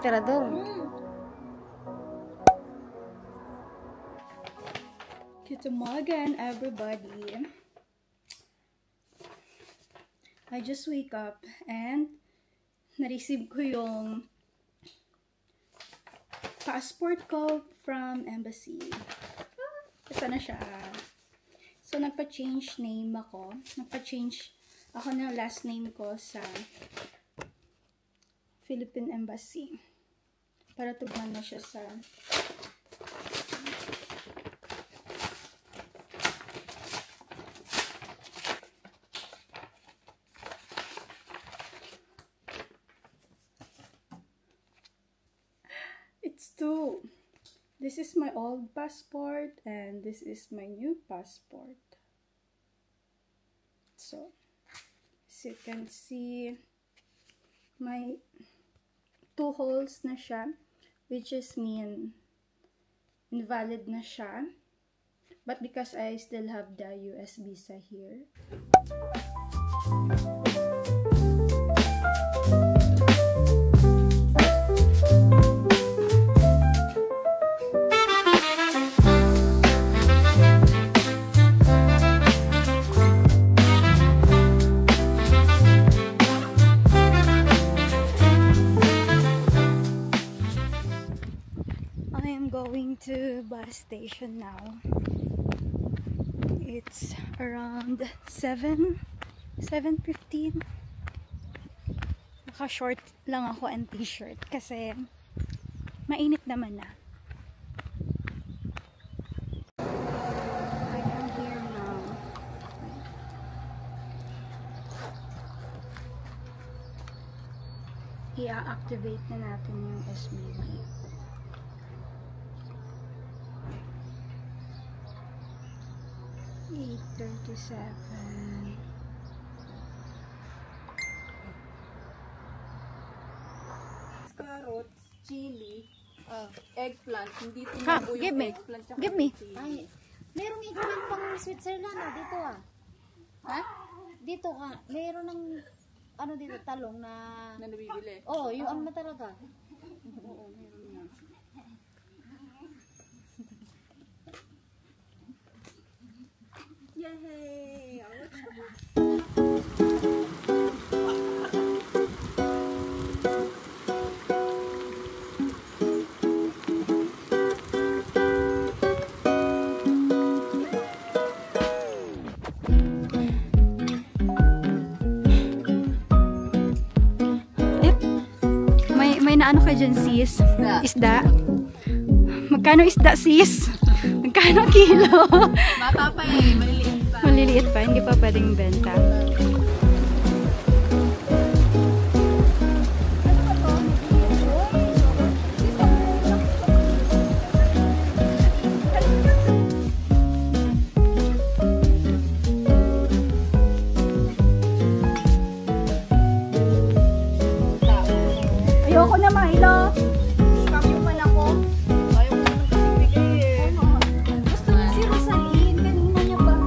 tirador. Good morning, everybody. I just wake up and na-receive ko yung passport ko from embassy. Ito na siya. So, nagpa-change name ako. Nagpa-change ako ng last name ko sa Philippine Embassy. Para tugman na siya sa this is my old passport and this is my new passport. So, as you can see, my 2 holes na siya, which is mean invalid na siya. But because I still have the US visa here. Going to bus station now. It's around 7:15. Naka-short lang ako and t-shirt kasi mainit naman na. I am here now. I-activate na natin yung SBB. $8.37. Carrots, chili, eggplant. Hindi Ha, tumubo give yung me. eggplant. Give me. Ay, merong eggplant pang Switzerland dito Ha? Dito meron ng ano dito talong na nabibili. Oh, yung ano talaga. Oo, meron yan. Yay! May naano ka dyan, sis? Isda. Magkano isda, sis? Magkano kilo? Bata pa eh, maliliit pa. Maliliit pa, hindi pa pwedeng benta. Ayoko na, Milo. Scam yung man ako. Ayaw ko naman kasi bigay eh. Gusto na si Rosaline. Kanina niya ba?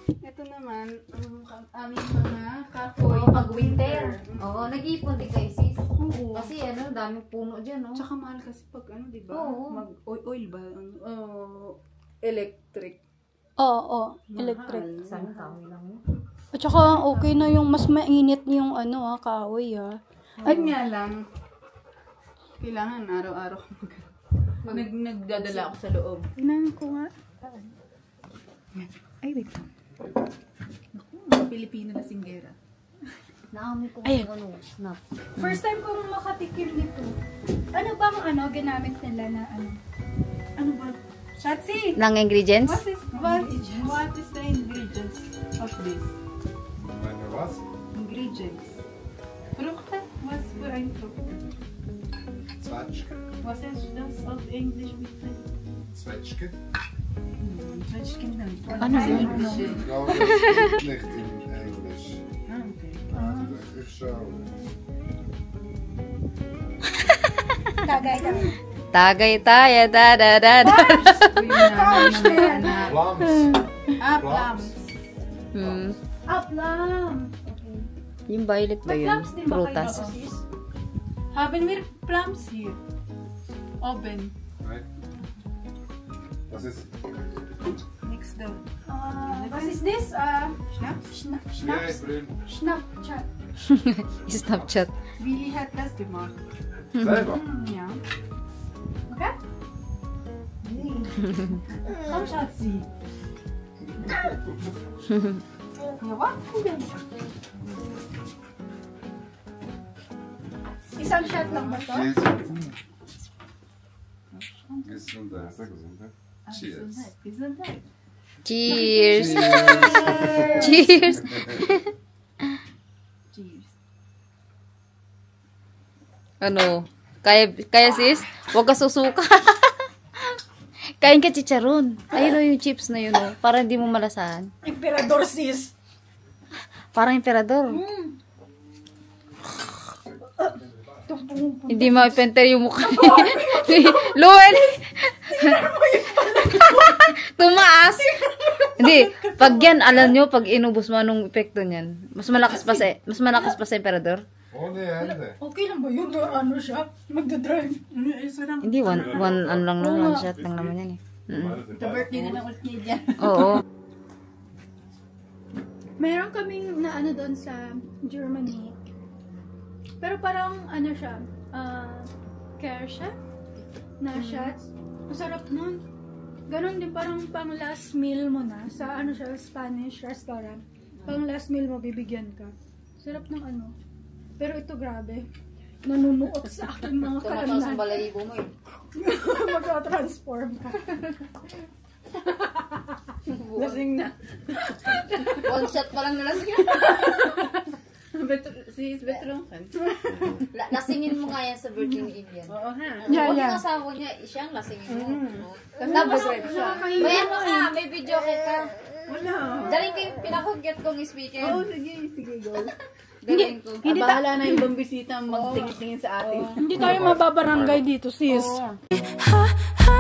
Ito naman, aming mga kahoy. Pag winter. Oo, nag-iipon din kayo sis. Oo. Kasi ano, daming puno dyan, no? Tsaka mahal kasi pag ano, di ba? Oo. Mag-oil ba? Electric. Oo, electric. Sa amin, kahoy lang yun. At saka okay na yung mas mainit yung kahoy At nga lang, kailangan araw-araw nagdadala ako sa loob. Tingnan ko nga. Ay, wait. Mga Pilipino na singgera. Naamoy ko Ayan. kung ano, snap. First time kong makatikim nito. Ano bang ginamit nila na Ano ba? Shatsi! Nang ingredients? What is the ingredients of this? Meine was? Ingredients. Frukte? Was für ein Frucht? Zwetschge. Was ist das auf Englisch bitte? Zwetschge? Zwetschge dann. Ano yun? Englisch. Ich glaube, das gibt nicht in Englisch. Okay. Ich schaue. Tagay ka? Tagay tayo, da-da-da-da. Plums. Plums. Hmm. Plum. Yung violet ba May yun? plums din ba kayo Prutas. sis? Haben wir Plums hier? Oben. Nein. Was ist? Nichts da. Was is this? Schnaps? Ja, Schnaps? ich bin Snapchat. Snapchat. Willi hat das gemacht. selber. Ja. Okay? Komm, Schatzi. Ja, was? Isang shot lang ba to? Gesundheit. Sehr Gesundheit. Cheers. Gesundheit. Cheers! Cheers! Cheers. Ano? Kaya sis? Huwag ka susuka. Kain ka chicharon. Ayun o yung chips na yun o. Para hindi mo malasahan. Emperador sis. Parang emperador. Hindi ma-penter yung mukha ni Luwen. Tumaas. Hindi. Pag yan, alam nyo, pag inubos mo anong epekto niyan. Mas malakas pa sa emperador. Ohne Hände. Okay lang ba yun? Ano siya? Magdadrive. Hindi, one shot lang naman yan eh. Sa birthday na lang ulit niya dyan. Oo. Meron kaming na doon sa Germany. Pero parang siya, care siya na shots. Masarap nun. Ganon din parang pang last meal mo na sa siya, Spanish restaurant. Pang last meal mo bibigyan ka. Sarap ng Pero ito grabe. Nanunuot sa akin mga kalamnan. balayibo mo eh. Magka-transform ka. Lasing na. One shot pa lang nalasing. Si Betrong kan. Lasingin mo nga yan sa Virgin Indian. Oo ha. Yeah, Huwag yeah. yung asawa niya, siyang lasingin mo. Tapos siya. May ano ka, may video ka. Wala. Daling ko yung pinakagyat kong speaker. Oo, sige, go. Daling ko. Hindi Bahala na yung ibang bisita magtingin-tingin sa atin. Hindi tayo mababarangay dito, sis. Oo. Ha ha